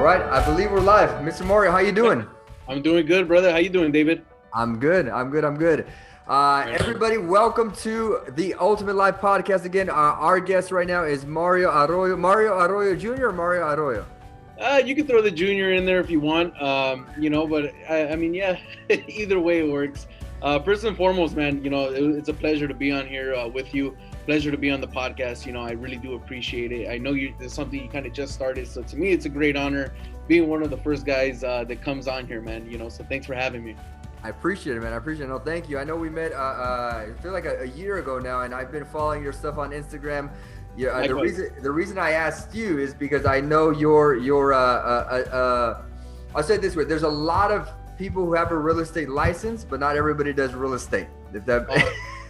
right, I believe we're live. Mr. Mario, how you doing? I'm doing good, brother. How you doing, David? I'm good. Everybody, welcome to the Ultimate Life Podcast again. Our guest right now is Mario Arroyo. Mario Arroyo Jr. or Mario Arroyo? You can throw the junior in there if you want, but I mean, yeah, either way it works. First and foremost, man, it's a pleasure to be on here with you. Pleasure to be on the podcast. I really do appreciate it. I know it's something you kind of just started. So to me, it's a great honor being one of the first guys that comes on here, man. So thanks for having me. I appreciate it, man. I appreciate it. No, thank you. I know we met, I feel like a year ago now, and I've been following your stuff on Instagram. Yeah, the reason I asked you is because I know I'll say it this way. There's a lot of people who have a real estate license, but not everybody does real estate. If that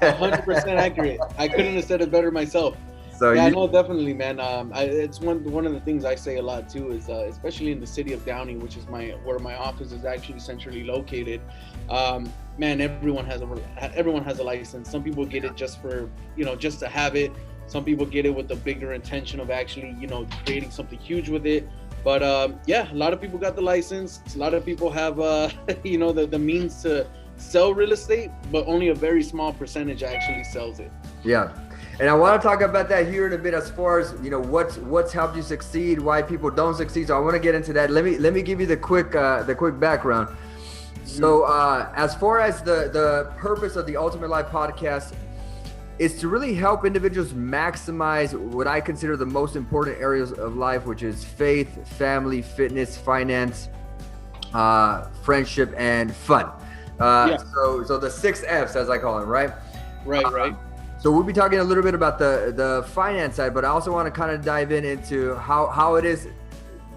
100% accurate. I couldn't have said it better myself. So yeah, no, definitely, man. It's one of the things I say a lot too is especially in the city of Downey, which is where my office is actually centrally located. Man, everyone has a license. Some people get it just for just to have it. Some people get it with the bigger intention of actually creating something huge with it. But yeah, a lot of people got the license. A lot of people have the means to sell real estate, but only a very small percentage actually sells it. Yeah. And I want to talk about that here in a bit, as far as what's helped you succeed, why people don't succeed. So I want to get into that. Let me give you the quick background. So as far as the purpose of the Ultimate Life Podcast is to really help individuals maximize what I consider the most important areas of life, which is faith, family, fitness, finance, friendship, and fun. So the 6 F's, as I call them, right? Right. So we'll be talking a little bit about the finance side, but I also want to kind of dive into how it is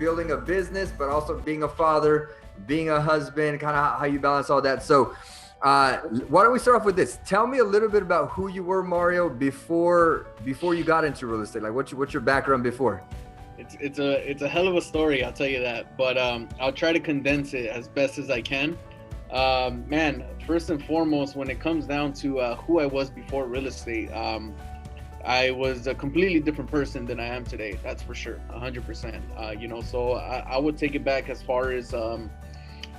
building a business, but also being a father, being a husband, kind of how you balance all that. So why don't we start off with this? Tell me a little bit about who you were, Mario, before you got into real estate. Like what's your background before? It's a hell of a story, I'll tell you that. But I'll try to condense it as best as I can. Man, first and foremost, when it comes down to who I was before real estate, I was a completely different person than I am today. That's for sure, 100%. So I would take it back as far as,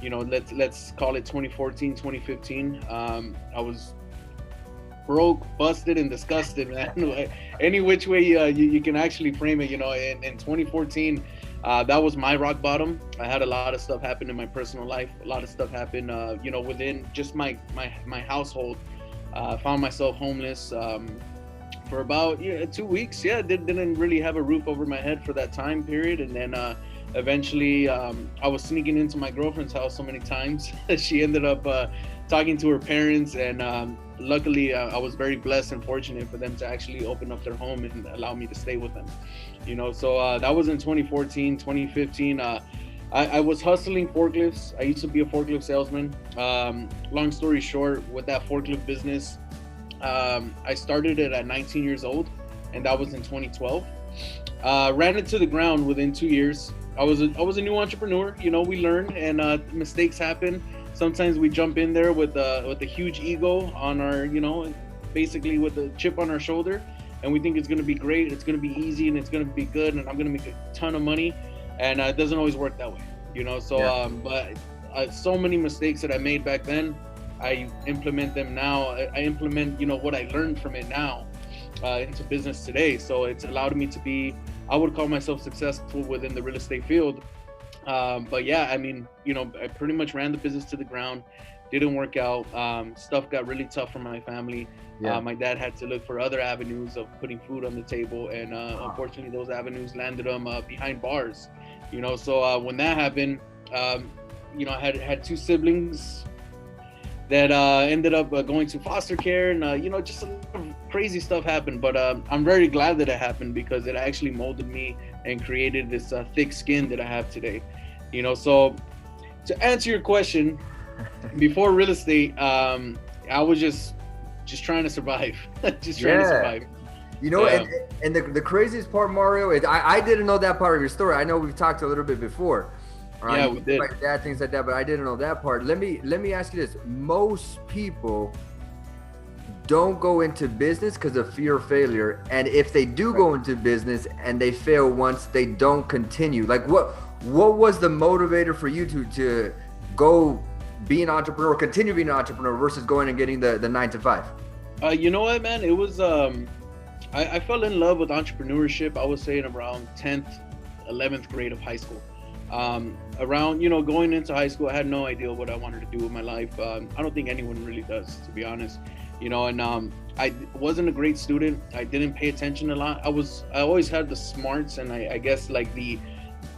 let's call it 2014, 2015. I was broke, busted, and disgusted, man. Any which way you can actually frame it. In 2014. That was my rock bottom. I had a lot of stuff happen in my personal life. A lot of stuff happened, within just my household. Found myself homeless for about 2 weeks. Yeah, didn't really have a roof over my head for that time period. And then eventually I was sneaking into my girlfriend's house so many times. She ended up talking to her parents, and luckily I was very blessed and fortunate for them to actually open up their home and allow me to stay with them. So that was in 2014, 2015. I was hustling forklifts. I used to be a forklift salesman. Long story short, with that forklift business, I started it at 19 years old, and that was in 2012. Ran it to the ground within 2 years. I was a new entrepreneur. We learn, and mistakes happen. Sometimes we jump in there with a huge ego on our, basically with a chip on our shoulder. And we think it's going to be great, it's going to be easy, and it's going to be good, and I'm going to make a ton of money. And it doesn't always work that way, but so many mistakes that I made back then, I implement them now. I implement, what I learned from it now into business today. So it's allowed me to be, I would call myself successful within the real estate field. But yeah, I mean, I pretty much ran the business to the ground. Didn't work out. Stuff got really tough for my family. Yeah. My dad had to look for other avenues of putting food on the table, and unfortunately, those avenues landed him behind bars. So when that happened, I had 2 siblings that ended up going to foster care, and just a lot of crazy stuff happened. But I'm very glad that it happened, because it actually molded me and created this thick skin that I have today. So to answer your question, before real estate, I was just trying to survive. To survive. And the craziest part, Mario, is I didn't know that part of your story. I know we've talked a little bit before. Yeah, we did. Like dad, things like that, but I didn't know that part. Let me ask you this. Most people don't go into business because of fear of failure. And if they do go into business and they fail once, they don't continue. Like what was the motivator for you to go be an entrepreneur, continue being an entrepreneur versus going and getting the 9 to 5? You know what, man? It was I fell in love with entrepreneurship, I would say in around 10th, 11th grade of high school. Around, going into high school, I had no idea what I wanted to do with my life. I don't think anyone really does, to be honest. And I wasn't a great student. I didn't pay attention a lot. I always had the smarts, and I guess like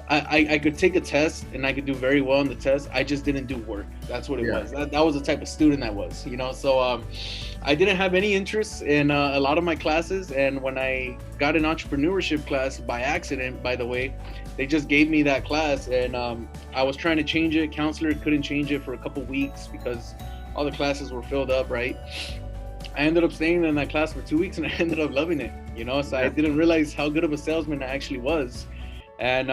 I could take a test and I could do very well on the test. I just didn't do work. That's what it was. That was the type of student I was, So I didn't have any interest in a lot of my classes. And when I got an entrepreneurship class by accident, by the way, they just gave me that class, and I was trying to change it. Counselor couldn't change it for a couple weeks because all the classes were filled up, right? I ended up staying in that class for 2 weeks, and I ended up loving it, So I didn't realize how good of a salesman I actually was. And,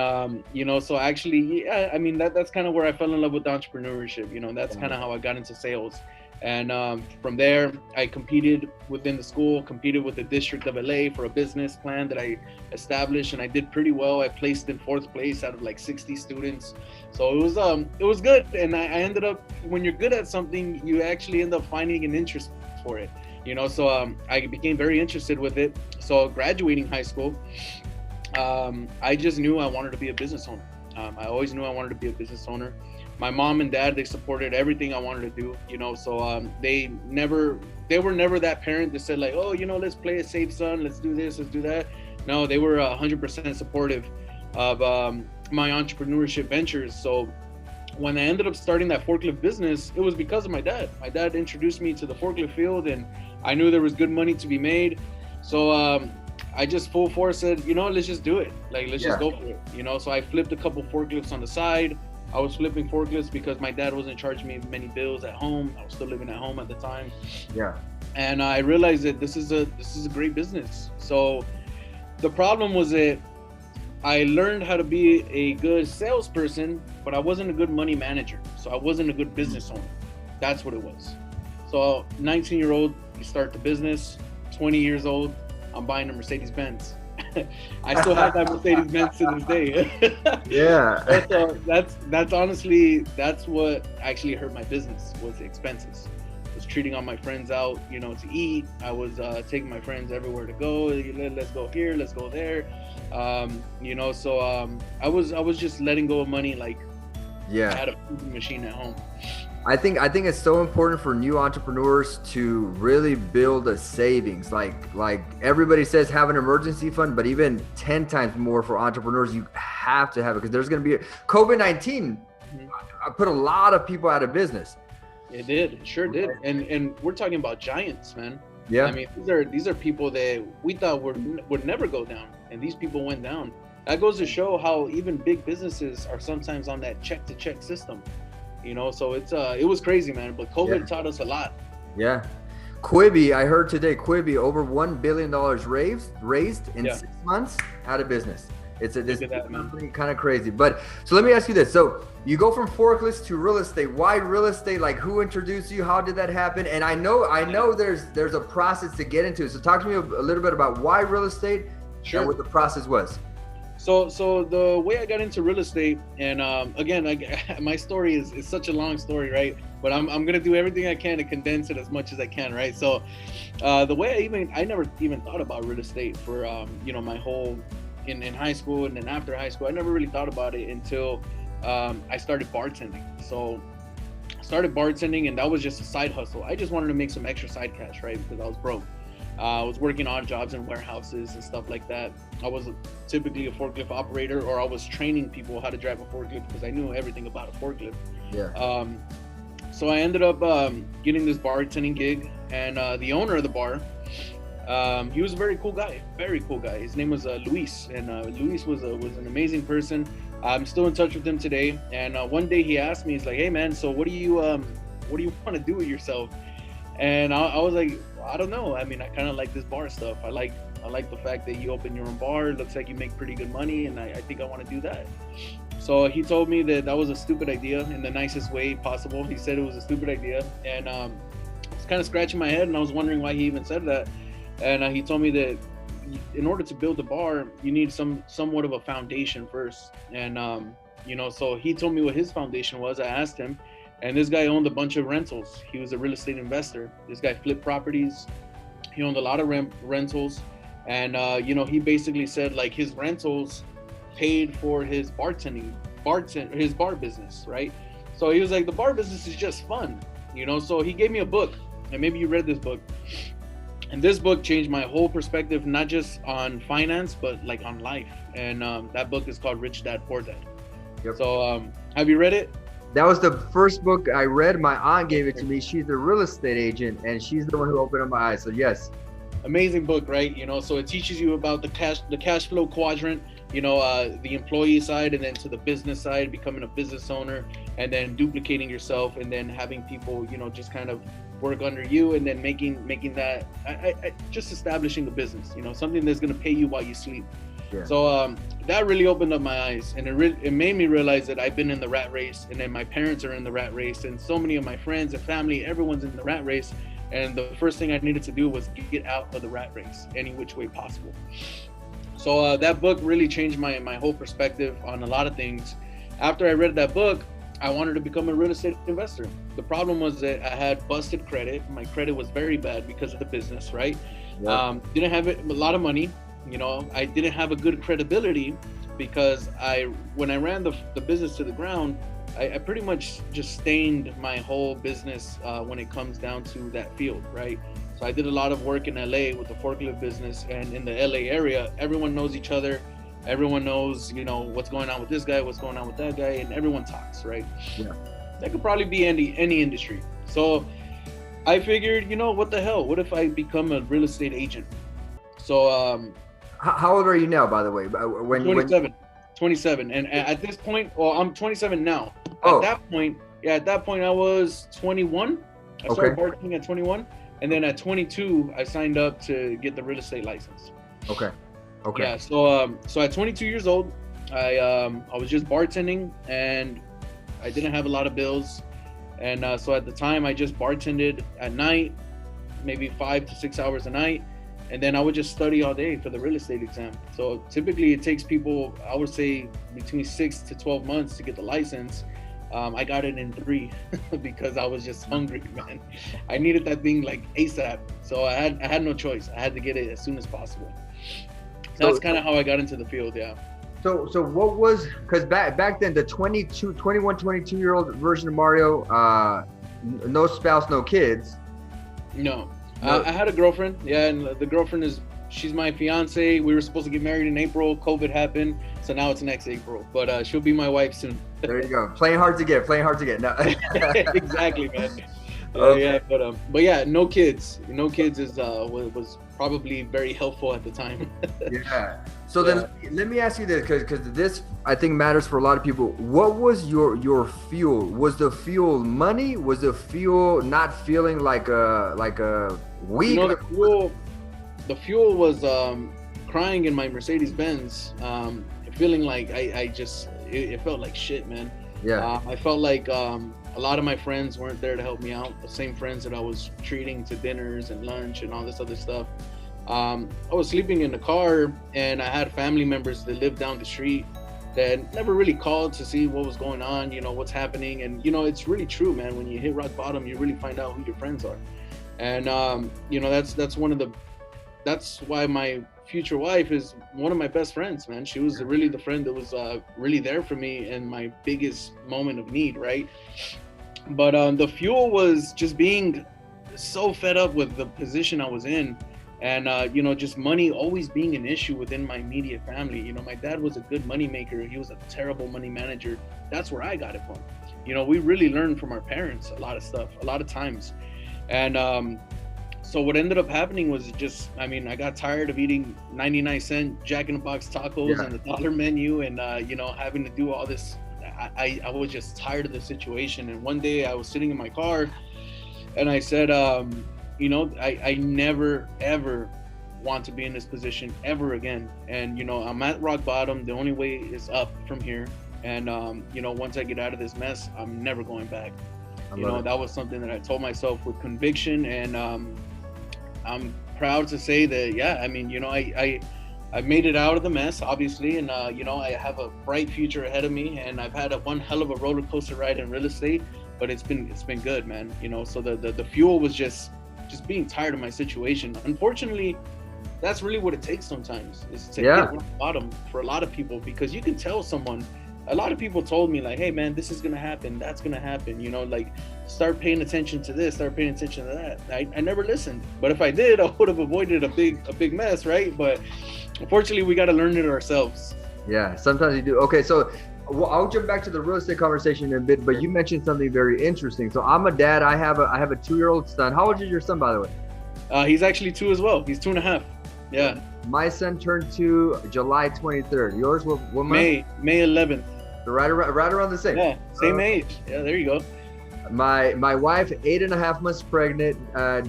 so actually, that's kind of where I fell in love with entrepreneurship. That's kind of how I got into sales. And from there, I competed within the school, competed with the District of LA for a business plan that I established, and I did pretty well. I placed in 4th place out of like 60 students. So it was good. And I ended up, when you're good at something, you actually end up finding an interest for it, so I became very interested with it. So graduating high school, I just knew I wanted to be a business owner. I always knew I wanted to be a business owner. My mom and dad, they supported everything I wanted to do, so they were never that parent that said like, oh, let's play it safe, son, let's do this, let's do that. No, they were 100% supportive of my entrepreneurship ventures. So when I ended up starting that forklift business, it was because of my dad. My dad introduced me to the forklift field, and I knew there was good money to be made. So I just full force said, let's just do it. Like, let's just go for it. So I flipped a couple forklifts on the side. I was flipping forklifts because my dad wasn't charging me many bills at home. I was still living at home at the time. Yeah. And I realized that this is a great business. So the problem was that I learned how to be a good salesperson, but I wasn't a good money manager. So I wasn't a good business owner. That's what it was. So 19-year-old, you start the business. 20 years old, I'm buying a Mercedes-Benz. I still have that Mercedes-Benz to this day. Yeah. So that's honestly, that's what actually hurt my business, was the expenses. I was treating all my friends out, to eat. I was taking my friends everywhere to go. Let's go here, let's go there. So I was just letting go of money like I had a food machine at home. I think it's so important for new entrepreneurs to really build a savings. Like everybody says, have an emergency fund, but even 10 times more for entrepreneurs, you have to have it, because there's going to be COVID-19 put a lot of people out of business. It did. It sure did. And we're talking about giants, man. Yeah. I mean, these are people that we thought would never go down, and these people went down. That goes to show how even big businesses are sometimes on that check to check system. So it was crazy, man. But COVID taught us a lot. Yeah. Quibi, I heard today, over $1 billion raised in 6 months out of business. It's kind of crazy. But so let me ask you this. So you go from forklifts to real estate. Why real estate? Like, who introduced you? How did that happen? And I know there's a process to get into it. So talk to me a little bit about why real estate and what the process was. So the way I got into real estate, and again, my story is such a long story, right? But I'm gonna do everything I can to condense it as much as I can, right? So the way I never even thought about real estate for my whole in high school, and then after high school, I never really thought about it until I started bartending. So I started bartending, and that was just a side hustle. I just wanted to make some extra side cash, right? Because I was broke. I was working odd jobs in warehouses and stuff like that. I was typically a forklift operator, or I was training people how to drive a forklift because I knew everything about a forklift. Yeah. So I ended up getting this bartending gig, and the owner of the bar, he was a very cool guy. His name was Luis, and Luis was an amazing person. I'm still in touch with him today. And one day he asked me, he's like, "Hey man, so what do you want to do with yourself?" And I was like, I don't know. I mean, I kind of like this bar stuff. I like the fact that you open your own bar. It looks like you make pretty good money, and I think I want to do that. So he told me that was a stupid idea in the nicest way possible. He said it was a stupid idea, and I was kind of scratching my head, and I was wondering why he even said that. And he told me that in order to build a bar, you need somewhat of a foundation first. And You know, so he told me what his foundation was. I asked him, and this guy owned a bunch of rentals. He was a real estate investor. This guy flipped properties. He owned a lot of rentals, and you know, he basically said like his rentals paid for his his bar business, right? So he was like, the bar business is just fun, you know. So he gave me a book, and maybe you read this book. And this book changed my whole perspective, not just on finance, but like on life. And that book is called Rich Dad Poor Dad. Yep. So have you read it? That was the first book I read. My aunt gave it to me. She's a real estate agent, and she's the one who opened up my eyes. So yes. Amazing book, right? You know, so it teaches you about the cash flow quadrant, you know, the employee side, and then to the business side, becoming a business owner, and then duplicating yourself, and then having people, you know, just kind of work under you, and then making that just establishing a business, you know, something that's going to pay you while you sleep. Yeah. So that really opened up my eyes, and it made me realize that I've been in the rat race, and then my parents are in the rat race, and so many of my friends and family, everyone's in the rat race. And the first thing I needed to do was get out of the rat race any which way possible. So that book really changed my whole perspective on a lot of things. After I read that book, I wanted to become a real estate investor. The problem was that I had busted credit. My credit was very bad because of the business, right? Yeah. Didn't have a lot of money. You know, I didn't have a good credibility because when I ran the business to the ground, I pretty much just stained my whole business when it comes down to that field, right? So I did a lot of work in LA with the forklift business, and in the LA area, everyone knows each other. Everyone knows, you know, what's going on with this guy, what's going on with that guy, and everyone talks, right? Yeah. That could probably be any industry. So I figured, you know, what the hell? What if I become a real estate agent? So how old are you now, by the way? 27. And at this point, well, I'm 27 now. At that point, I was 21. I started bartending at 21. And then at 22, I signed up to get the real estate license. Okay. Yeah. So at 22 years old, I was just bartending, and I didn't have a lot of bills. And so at the time, I just bartended at night, maybe 5 to 6 hours a night. And then I would just study all day for the real estate exam. So typically it takes people, I would say, between 6 to 12 months to get the license. I got it in 3 because I was just hungry, man. I needed that thing like ASAP. So I had no choice. I had to get it as soon as possible. So that's kind of how I got into the field, yeah. So what was, because back then, the 21, 22-year-old version of Mario, no spouse, no kids. No. I had a girlfriend, yeah, and the girlfriend she's my fiance. We were supposed to get married in April. COVID happened, so now it's next April. But she'll be my wife soon. There you go. Playing hard to get. No. Exactly, man. Okay. Yeah, but yeah, no kids. No kids was probably very helpful at the time. Yeah. So then let me ask you this, because this I think matters for a lot of people. What was your fuel? Was the fuel money? Was the fuel not feeling like a weak? You know, the fuel was crying in my Mercedes Benz, feeling like it felt like shit, man. Yeah. I felt like a lot of my friends weren't there to help me out. The same friends that I was treating to dinners and lunch and all this other stuff. I was sleeping in the car, and I had family members that lived down the street that never really called to see what was going on, you know, what's happening. And, you know, it's really true, man. When you hit rock bottom, you really find out who your friends are. And, you know, that's why my future wife is one of my best friends, man. She was really the friend that was really there for me in my biggest moment of need, right? But the fuel was just being so fed up with the position I was in. And, you know, just money always being an issue within my immediate family. You know, my dad was a good money maker. He was a terrible money manager. That's where I got it from. You know, we really learned from our parents a lot of stuff, a lot of times. And so what ended up happening was I got tired of eating 99-cent Jack in the Box tacos and the dollar menu, and, you know, having to do all this. I was just tired of the situation. And one day I was sitting in my car, and I said, you know, I never, ever want to be in this position ever again. And, you know, I'm at rock bottom. The only way is up from here. And, you know, once I get out of this mess, I'm never going back. You know, that was something that I told myself with conviction. And I'm proud to say that, yeah, I mean, you know, I I've made it out of the mess, obviously, and you know, I have a bright future ahead of me, and I've had one hell of a roller coaster ride in real estate, but it's been good, man. You know, so the fuel was just being tired of my situation. Unfortunately, that's really what it takes sometimes, is to hit rock bottom for a lot of people, because you can tell someone. A lot of people told me like, hey man, this is gonna happen, that's gonna happen, you know, like start paying attention to this, start paying attention to that. I never listened, but if I did, I would have avoided a big mess, right? But unfortunately, we got to learn it ourselves. Yeah, sometimes you do. Okay, so I'll jump back to the real estate conversation in a bit, but you mentioned something very interesting. So I'm a dad. I have a 2-year-old son. How old is your son, by the way? He's actually 2 as well. He's 2.5. Yeah. My son turned 2 July 23rd. Yours, what month? May 11th. So right around the same. Yeah, same age. Yeah, there you go. My wife, 8.5 months pregnant.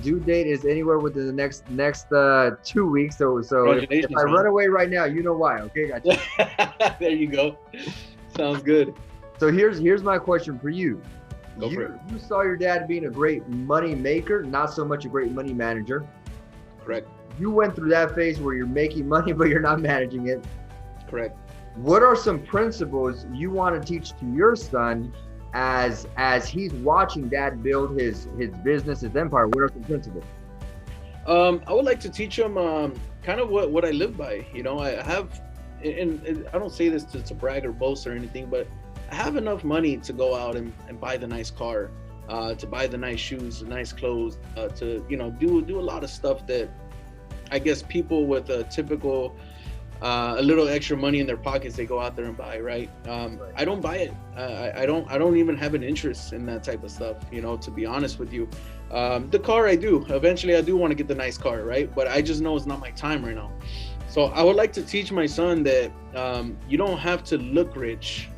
Due date is anywhere within the next 2 weeks. So if I run away right now, you know why. Okay, gotcha. There you go. Sounds good. So here's my question for you. Go for it. You saw your dad being a great money maker, not so much a great money manager. Correct. You went through that phase where you're making money, but you're not managing it. Correct. What are some principles you want to teach to your son as he's watching dad build his business, his empire? What are some principles? I would like to teach him kind of what I live by. You know, I have, and I don't say this to brag or boast or anything, but I have enough money to go out and buy the nice car, to buy the nice shoes, the nice clothes, to, you know, do a lot of stuff that I guess people with a typical a little extra money in their pockets, they go out there and buy, right? I don't buy it. I don't even have an interest in that type of stuff, you know, to be honest with you. The car, I do. Eventually, I do want to get the nice car, right? But I just know it's not my time right now. So I would like to teach my son that you don't have to look rich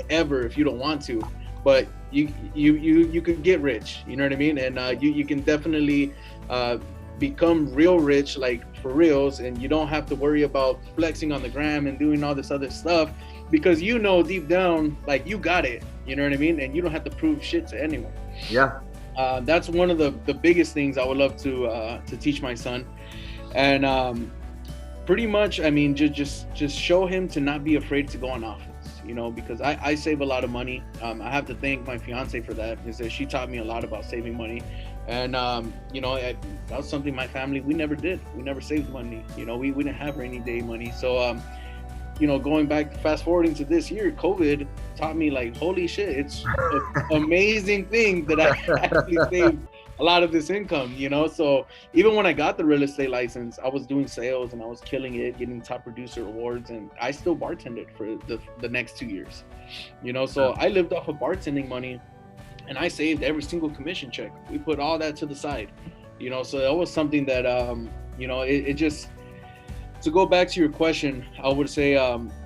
ever if you don't want to, but you can get rich, you know what I mean? And you can definitely become real rich, like for reals, and you don't have to worry about flexing on the gram and doing all this other stuff, because you know deep down, like, you got it, you know what I mean? And you don't have to prove shit to anyone. Yeah. That's one of the biggest things I would love to teach my son. And pretty much, I mean, just show him to not be afraid to go on offense, you know, because I save a lot of money. I have to thank my fiance for that, because she taught me a lot about saving money. And you know, that was something my family, we never did. We never saved money. You know, we didn't have rainy day money. So you know, going back, fast forwarding to this year, COVID taught me, like, holy shit, it's an amazing thing that I actually saved a lot of this income, you know? So even when I got the real estate license, I was doing sales and I was killing it, getting top producer awards, and I still bartended for the next 2 years, you know? So I lived off of bartending money, and I saved every single commission check. We put all that to the side, you know? So that was something that, you know, it just, to go back to your question, I would say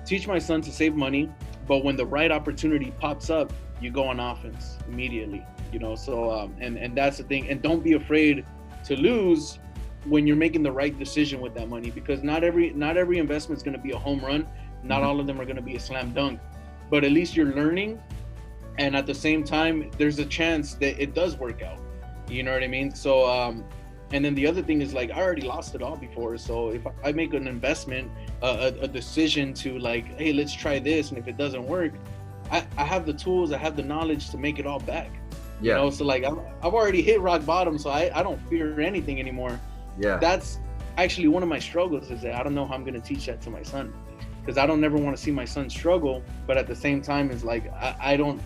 teach my son to save money, but when the right opportunity pops up, you go on offense immediately, you know? So, and that's the thing. And don't be afraid to lose when you're making the right decision with that money, because not every investment is going to be a home run. Not all of them are going to be a slam dunk, but at least you're learning. And at the same time, there's a chance that it does work out. You know what I mean? So, and then the other thing is, like, I already lost it all before. So if I make an investment, a decision to, like, hey, let's try this, and if it doesn't work, I have the tools, I have the knowledge to make it all back. Yeah. You know, so, like, I've already hit rock bottom, so I don't fear anything anymore. Yeah. That's actually one of my struggles, is that I don't know how I'm going to teach that to my son, because I don't never want to see my son struggle. But at the same time, it's like, I don't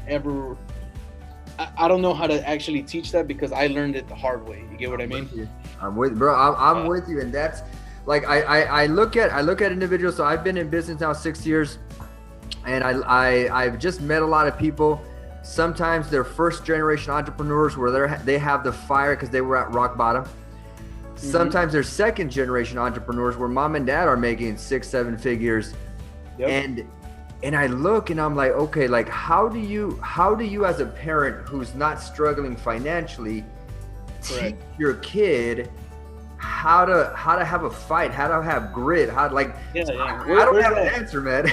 know how to actually teach that, because I learned it the hard way. You get what I mean? I'm with, bro. I'm with you. And that's, like, I look at individuals. So I've been in business now 6 years, and I've just met a lot of people. Sometimes they're first generation entrepreneurs where they have the fire because they were at rock bottom. Mm-hmm. Sometimes they're second generation entrepreneurs where mom and dad are making 6-7 figures. Yep. And I look and I'm like, okay, like, how do you as a parent who's not struggling financially teach your kid how to have a fight, how to have grit, I don't have an answer, man.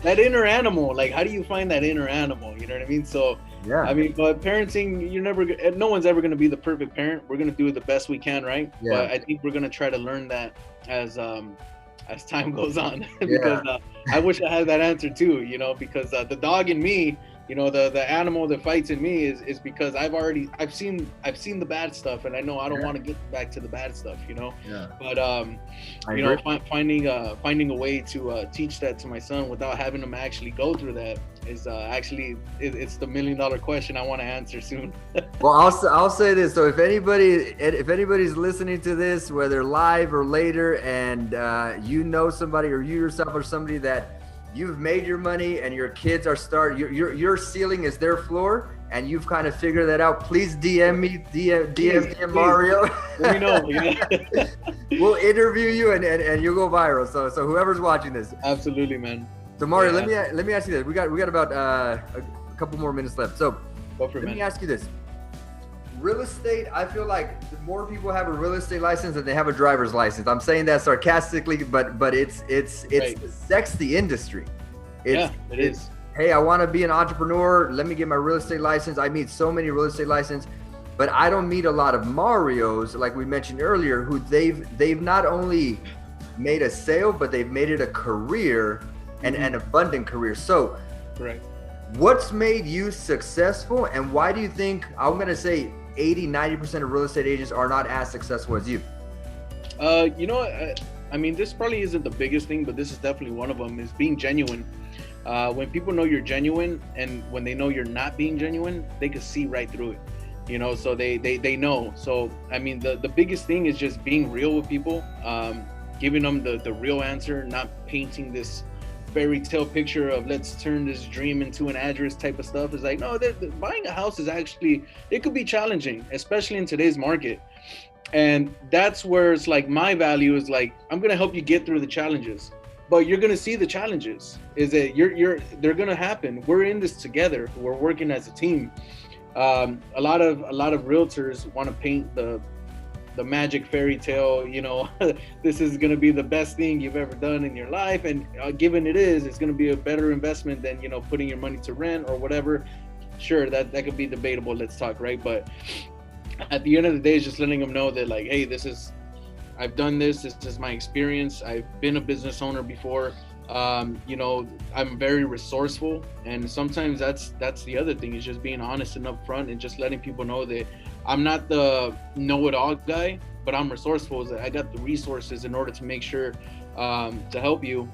That inner animal, like, how do you find that inner animal? You know what I mean? So yeah, I mean, but parenting, no one's ever going to be the perfect parent. We're going to do the best we can, right? Yeah. But I think we're going to try to learn that as as time goes on. Yeah. Because I wish I had that answer too, you know, because the dog in me, you know, the animal that fights in me is because I've seen the bad stuff, and I know I don't want to get back to the bad stuff, you know. Yeah. But I you know, agree. finding a way to teach that to my son without having him actually go through that is actually it's the $1,000,000 question I want to answer soon. Well, I'll say this. So if anybody's listening to this, whether live or later, and you know somebody, or you yourself or somebody that you've made your money and your kids are your ceiling is their floor, and you've kind of figured that out, please DM me, DM Mario. Let me know. Yeah. We'll interview you, and you'll go viral. So whoever's watching this. Absolutely, man. So Mario, Yeah. let me ask you this. We got about a couple more minutes left. So Go for it, let me man. ask you this. Real estate, I feel like the more people have a real estate license than they have a driver's license. I'm saying that sarcastically, but it's Right. sex the industry. Yeah, it is. Hey, I want to be an entrepreneur. Let me get my real estate license. I meet so many real estate license, but I don't meet a lot of Marios, like we mentioned earlier, who they've not only made a sale, but they've made it a career, and an abundant career. So Right. what's made you successful, and why do you think, I'm going to say 80-90% of real estate agents are not as successful as you? You know, I mean, this probably isn't the biggest thing, but this is definitely one of them, is being genuine. When people know you're genuine, and when they know you're not being genuine, they can see right through it, you know, so they know. So, I mean, the biggest thing is just being real with people, giving them the real answer, not painting this fairy tale picture of let's turn this dream into an address type of stuff. Is like, no, buying a house is actually, it could be challenging, especially in today's market. And that's where it's like, my value is like, I'm going to help you get through the challenges, but you're going to see the challenges is that they're going to happen. We're in this together. We're working as a team. A lot of realtors want to paint the magic fairy tale, you know, this is going to be the best thing you've ever done in your life. And given it is, it's going to be a better investment than, you know, putting your money to rent or whatever. Sure, that could be debatable. Let's talk, right? But at the end of the day, it's just letting them know that, like, hey, I've done this is my experience. I've been a business owner before. You know, I'm very resourceful, and sometimes that's the other thing, is just being honest and upfront, and just letting people know that I'm not the know-it-all guy, but I'm resourceful. That I got the resources in order to make sure to help you.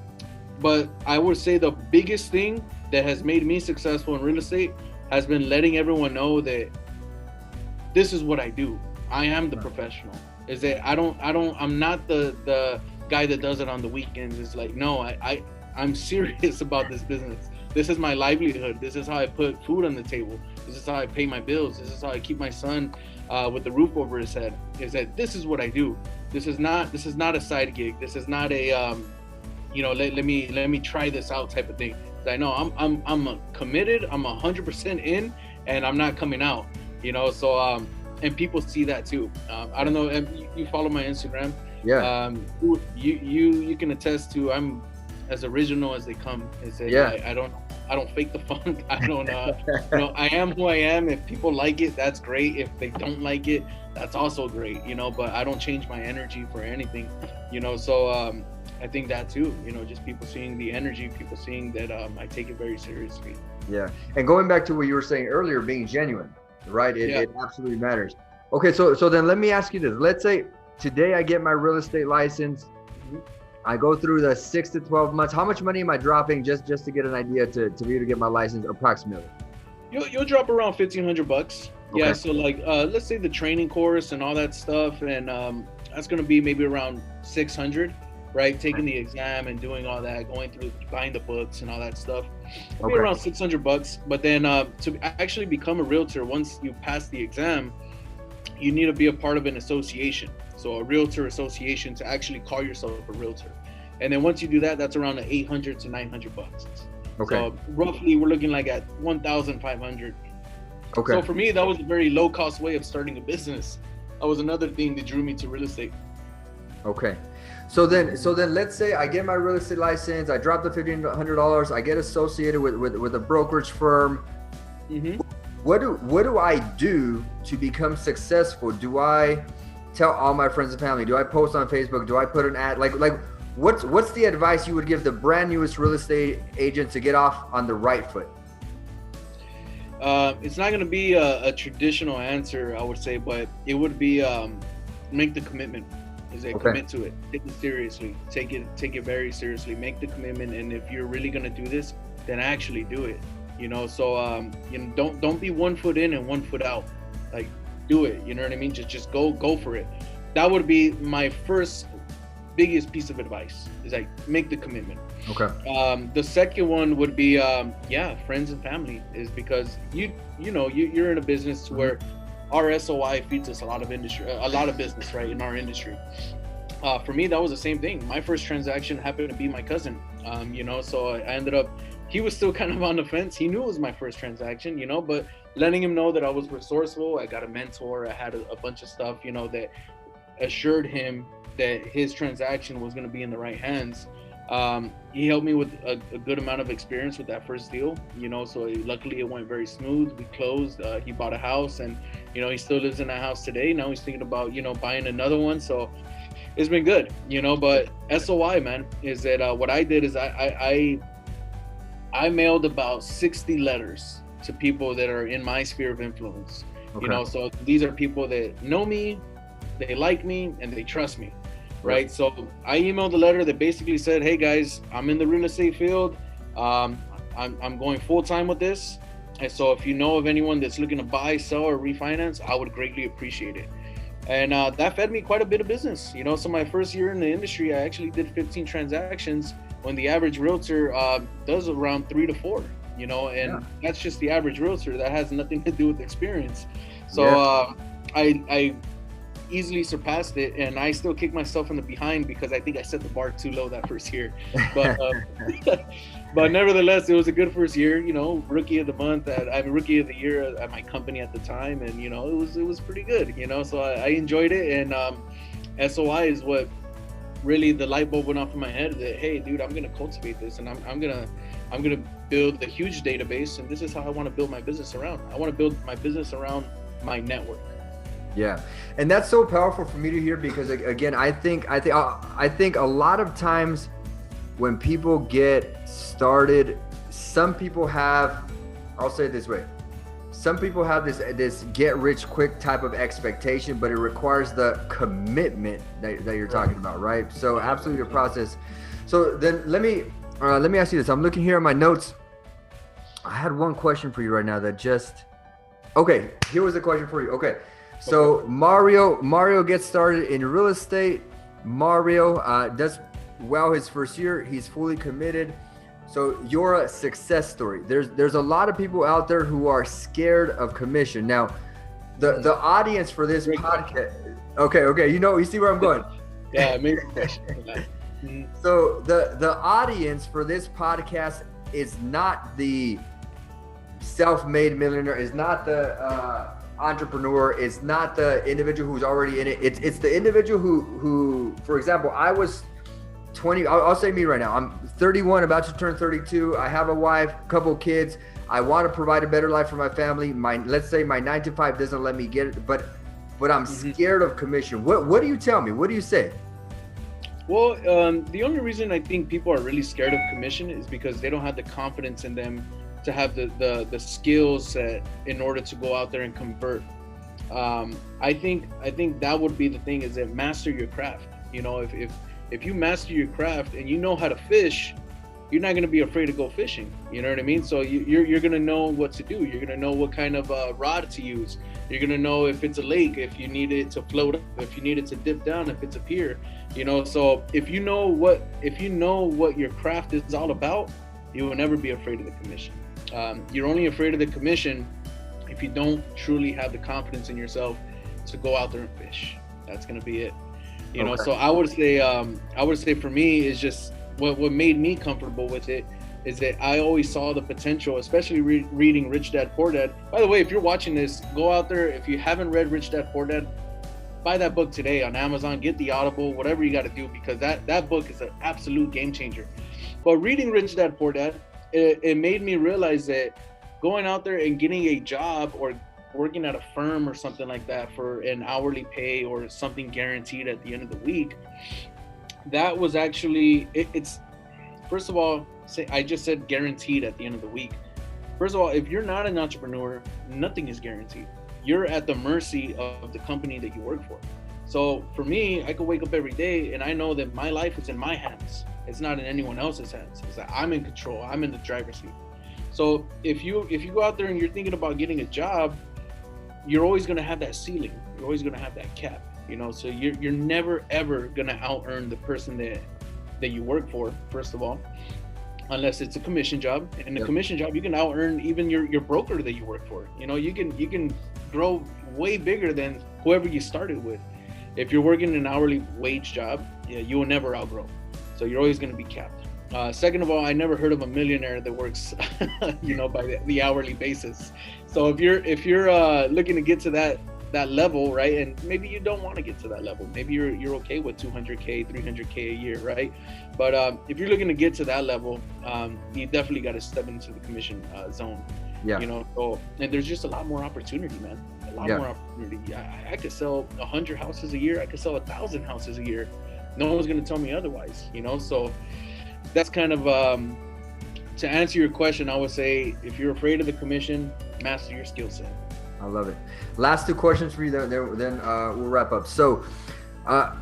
But I would say the biggest thing that has made me successful in real estate has been letting everyone know that this is what I do. I am the professional. Is that I'm not the guy that does it on the weekends. It's like, no, I'm serious about this business. This is my livelihood. This is how I put food on the table. This is how I pay my bills. This is how I keep my son with the roof over his head. Is that this is what I do. This is not a side gig. This is not a you know, let me try this out type of thing. I know I'm committed. I'm 100% in, and I'm not coming out. You know, so and people see that too. I don't know. You follow my Instagram. Yeah. You can attest to I'm as original as they come. Is that Yeah. I don't fake the funk. I don't you know, I am who I am. If people like it, that's great. If they don't like it, that's also great. You know, but I don't change my energy for anything. You know, so I think that too. You know, just people seeing the energy, people seeing that I take it very seriously. Yeah. And going back to what you were saying earlier, being genuine, right? It absolutely matters. Okay, so then let me ask you this. Let's say today I get my real estate license. I go through the 6 to 12 months. How much money am I dropping just to get an idea to be able to get my license approximately? You'll drop around $1,500. Okay. Yeah, so like let's say the training course and all that stuff, and that's gonna be maybe around 600, right? Taking the exam and doing all that, going through, buying the books and all that stuff. It'll be around $600. But then to actually become a realtor, once you pass the exam, you need to be a part of an association. So a realtor association to actually call yourself a realtor. And then once you do that, that's around $800 to $900. Okay. So roughly we're looking like at 1,500. Okay. So for me, that was a very low cost way of starting a business. That was another thing that drew me to real estate. Okay. So then let's say I get my real estate license, I drop the $1,500, I get associated with a brokerage firm. Mm-hmm. What do I do to become successful? Do I tell all my friends and family? Do I post on Facebook? Do I put an ad? Like what's the advice you would give the brand newest real estate agent to get off on the right foot? It's not going to be a traditional answer, I would say, but it would be make the commitment. Is it commit to it? Take it seriously. Take it very seriously. Make the commitment, and if you're really going to do this, then actually do it. You know, so you know, don't be 1 foot in and 1 foot out. Like, do it. You know what I mean? Just go for it. That would be my first biggest piece of advice. Is like make the commitment. Okay. The second one would be friends and family, is because you're in a business where our SOI feeds us a lot of business, right, in our industry. For me, that was the same thing. My first transaction happened to be my cousin, so I ended up, he was still kind of on the fence. He knew it was my first transaction, but letting him know that I was resourceful. I got a mentor. I had a bunch of stuff, that assured him that his transaction was going to be in the right hands. He helped me with a good amount of experience with that first deal, so luckily it went very smooth. We closed, he bought a house, and, he still lives in that house today. Now he's thinking about, buying another one. So it's been good, but SOI, man, is that what I did is I mailed about 60 letters to people that are in my sphere of influence. Okay. So these are people that know me, they like me, and they trust me. Right. So I emailed a letter that basically said, hey guys, I'm in the real estate field. I'm going full time with this. And so if you know of anyone that's looking to buy, sell, or refinance, I would greatly appreciate it. And that fed me quite a bit of business. So my first year in the industry, I actually did 15 transactions when the average realtor does around 3 to 4, and that's just the average realtor. That has nothing to do with experience. So I easily surpassed it, and I still kick myself in the behind because I think I set the bar too low that first year. But but nevertheless, it was a good first year. Rookie of the month, rookie of the year at my company at the time, and it was pretty good. So I enjoyed it, and SOI is what really the light bulb went off in my head that, hey, dude, I'm gonna cultivate this, and I'm gonna build a huge database, and this is how I want to build my business around. I want to build my business around my network. Yeah, and that's so powerful for me to hear, because again, I think a lot of times when people get started, some people have, I'll say it this way, some people have this get rich quick type of expectation, but it requires the commitment that you're talking about, right? So absolutely the process. So then let me ask you this. I'm looking here at my notes. I had one question for you right now that okay, here was the question for you. Okay. So Mario gets started in real estate. Mario does well his first year. He's fully committed. So you're a success story. There's a lot of people out there who are scared of commission. Now, the audience for this podcast. Okay, you see where I'm going. Yeah, amazing question. So the audience for this podcast is not the self-made millionaire, is not the entrepreneur, is not the individual who's already in it. It's the individual who, for example, I was 20. I'll say me right now. I'm 31, about to turn 32. I have a wife, couple kids. I want to provide a better life for my family. Let's say my 9 to 5 doesn't let me get it, but I'm scared of commission. What do you tell me? What do you say? Well, the only reason I think people are really scared of commission is because they don't have the confidence in them to have the skills set in order to go out there and convert. I think that would be the thing, is that master your craft. If you master your craft and you know how to fish, you're not going to be afraid to go fishing. You know what I mean? So you're going to know what to do. You're going to know what kind of rod to use. You're going to know if it's a lake, if you need it to float up, if you need it to dip down, if it's a pier. So if you know what your craft is all about, you will never be afraid of the commission. You're only afraid of the commission if you don't truly have the confidence in yourself to go out there and fish. That's going to be it. So I would say for me is just what made me comfortable with it is that I always saw the potential, especially reading Rich Dad Poor Dad. By the way, if you're watching this, go out there. If you haven't read Rich Dad Poor Dad, buy that book today on Amazon, get the Audible, whatever you got to do, because that book is an absolute game changer. But reading Rich Dad Poor Dad, it made me realize that going out there and getting a job or working at a firm or something like that for an hourly pay or something guaranteed at the end of the week, that was actually it's first of all, I just said guaranteed at the end of the week. First of all, if you're not an entrepreneur, nothing is guaranteed. You're at the mercy of the company that you work for. So for me, I could wake up every day and I know that my life is in my hands. It's not in anyone else's hands. It's that I'm in control. I'm in the driver's seat. So if you go out there and you're thinking about getting a job, you're always going to have that ceiling. You're always going to have that cap. So you're never ever going to out earn the person that you work for. First of all, unless it's a commission job. And a commission job, you can out earn even your broker that you work for. You can grow way bigger than whoever you started with. If you're working an hourly wage job, you will never outgrow. So you're always going to be capped. Second of all, I never heard of a millionaire that works, by the hourly basis. So if you're looking to get to that level, right, and maybe you don't want to get to that level, maybe you're okay with 200K, 300K a year, right? But if you're looking to get to that level, you definitely got to step into the commission zone. Yeah. And there's just a lot more opportunity, man. A lot more opportunity. I could sell 100 houses a year. I could sell 1,000 houses a year. No one's going to tell me otherwise, So that's kind of, to answer your question, I would say if you're afraid of the commission, master your skill set. I love it. Last two questions for you, then we'll wrap up. So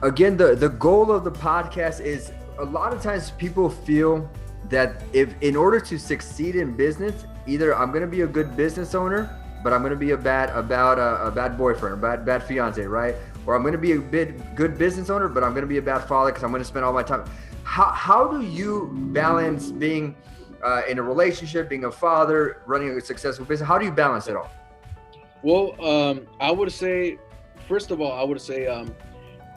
again, the goal of the podcast is, a lot of times people feel that if in order to succeed in business, either I'm going to be a good business owner, but I'm going to be a bad boyfriend, a bad fiance, right? Or I'm going to be a good business owner, but I'm going to be a bad father because I'm going to spend all my time. How do you balance being in a relationship, being a father, running a successful business? How do you balance it all? Well, I would say, first of all,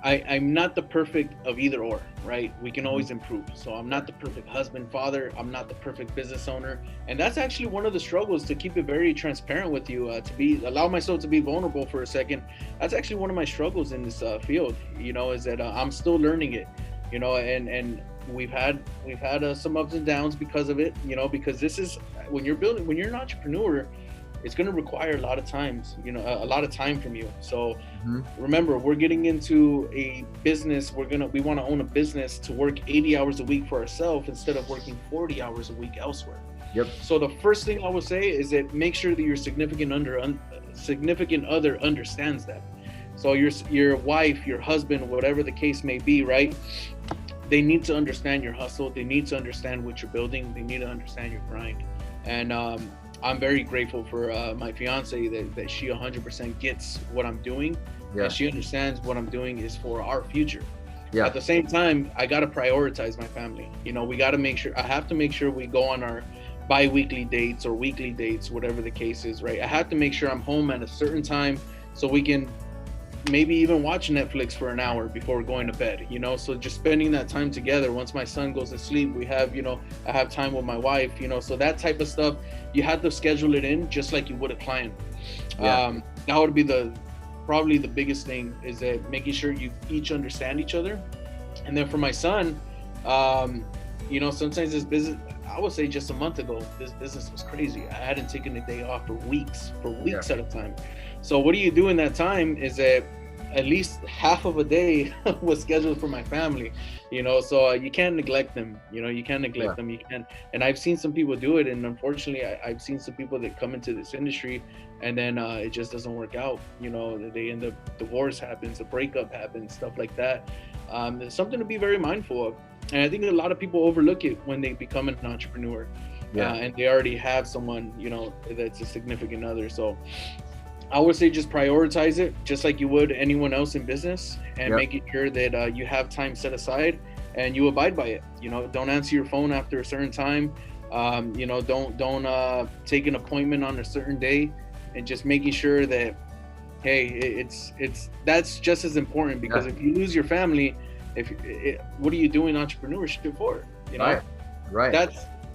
I'm not the perfect of either or, right? We can always improve. So I'm not the perfect husband, father. I'm not the perfect business owner. And that's actually one of the struggles, to keep it very transparent with you, allow myself to be vulnerable for a second. That's actually one of my struggles in this field, is that I'm still learning it, and we've had some ups and downs because of it, because this is, when you're an entrepreneur, it's going to require a lot of time from you. So remember, we're getting into a business. We want to own a business to work 80 hours a week for ourselves instead of working 40 hours a week elsewhere. Yep. So the first thing I would say is that make sure that your significant other understands that. So your wife, your husband, whatever the case may be, right? They need to understand your hustle. They need to understand what you're building. They need to understand your grind. And I'm very grateful for my fiance that she 100% gets what I'm doing. And she understands what I'm doing is for our future. At the same time, I got to prioritize my family. I have to make sure we go on our bi-weekly dates or weekly dates, whatever the case is, right? I have to make sure I'm home at a certain time so we can maybe even watch Netflix for an hour before going to bed, so just spending that time together. Once my son goes to sleep, we have, I have time with my wife, so that type of stuff, you have to schedule it in just like you would a client. That would be probably the biggest thing, is that making sure you each understand each other. And then for my son, sometimes this business, I would say just a month ago, this business was crazy. I hadn't taken a day off for weeks at a time. So what do you do in that time is that at least half of a day was scheduled for my family, so you can't neglect them, you can't neglect them. You can, and I've seen some people do it. And unfortunately, I've seen some people that come into this industry and then it just doesn't work out. They end up, divorce happens, a breakup happens, stuff like that. There's something to be very mindful of. And I think a lot of people overlook it when they become an entrepreneur and they already have someone, that's a significant other. So I would say just prioritize it just like you would anyone else in business, and making sure that you have time set aside and you abide by it. Don't answer your phone after a certain time. Don't take an appointment on a certain day, and just making sure that, hey, that's just as important, because if you lose your family, what are you doing entrepreneurship for? Right.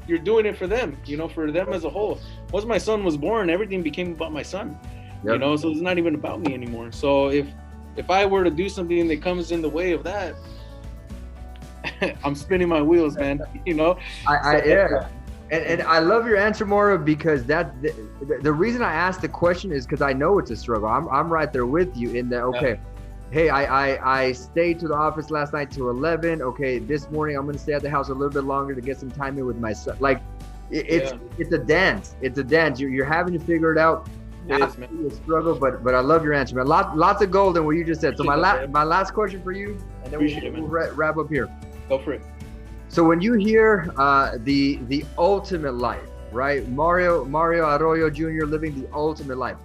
You're doing it for them, for them as a whole. Once my son was born, everything became about my son. So it's not even about me anymore. So if I were to do something that comes in the way of that, I'm spinning my wheels, man. And I love your answer, Mauro, because the reason I asked the question is because I know it's a struggle. I'm right there with you in that. Okay, hey, I stayed to the office last night till 11. Okay, this morning I'm gonna stay at the house a little bit longer to get some time in with my son. Like, it's a dance. It's a dance. You're having to figure it out. It is, man. A struggle, but I love your answer, man. Lots of gold in what you just said. So my last question for you, and then we'll wrap up here. Go for it. So when you hear the ultimate life, right? Mario Arroyo Jr. living the ultimate life.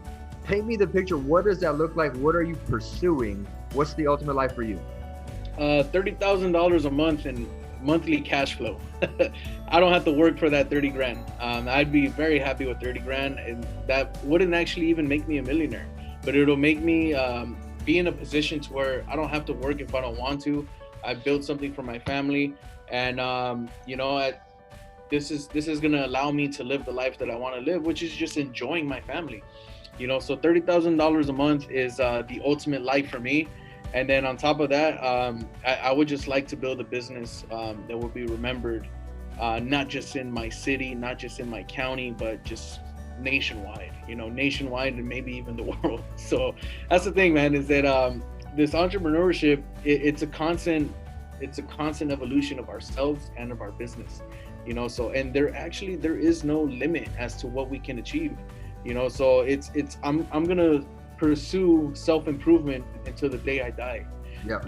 Paint me the picture. What does that look like? What are you pursuing? What's the ultimate life for you? $30,000 a month in monthly cash flow. I don't have to work for that 30 grand. I'd be very happy with 30 grand, and that wouldn't actually even make me a millionaire, but it'll make me be in a position to where I don't have to work if I don't want to. I built something for my family, and this is gonna allow me to live the life that I want to live, which is just enjoying my family. So $30,000 a month is the ultimate life for me. And then on top of that, I would just like to build a business that will be remembered, not just in my city, not just in my county, but just nationwide, nationwide and maybe even the world. So that's the thing, man, is that this entrepreneurship, it's a constant evolution of ourselves and of our business, so, and there is no limit as to what we can achieve. So I'm gonna pursue self-improvement until the day I die. Yeah.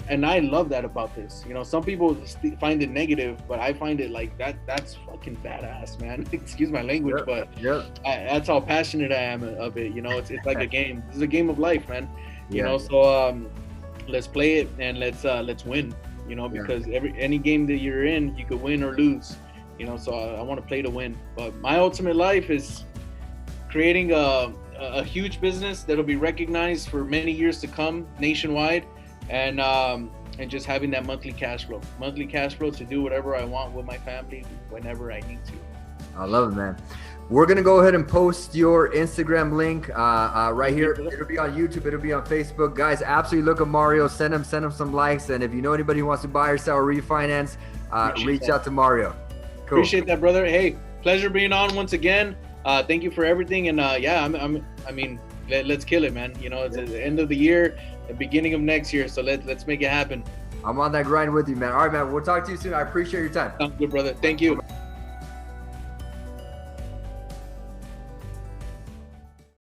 And I love that about this. Some people find it negative, but I find it like that's fucking badass, man. Excuse my language, but that's how passionate I am of it. It's like a game. This is a game of life, man. So let's play it and let's win. Because any game that you're in, you could win or lose. So I want to play to win. But my ultimate life is creating a huge business that'll be recognized for many years to come nationwide, and just having that monthly cash flow to do whatever I want with my family whenever I need to. I love it, man. We're gonna go ahead and post your Instagram link right here. It'll be on YouTube, it'll be on Facebook. Guys, absolutely look at Mario, send him some likes, and if you know anybody who wants to buy or sell or refinance, reach out to Mario. Cool. Appreciate that, brother. Hey, pleasure being on once again. Thank you for everything, and let's kill it, man. It's the end of the year, the beginning of next year, so let's make it happen. I'm on that grind with you, man. All right, man. We'll talk to you soon. I appreciate your time. Sounds good, brother. Thank you.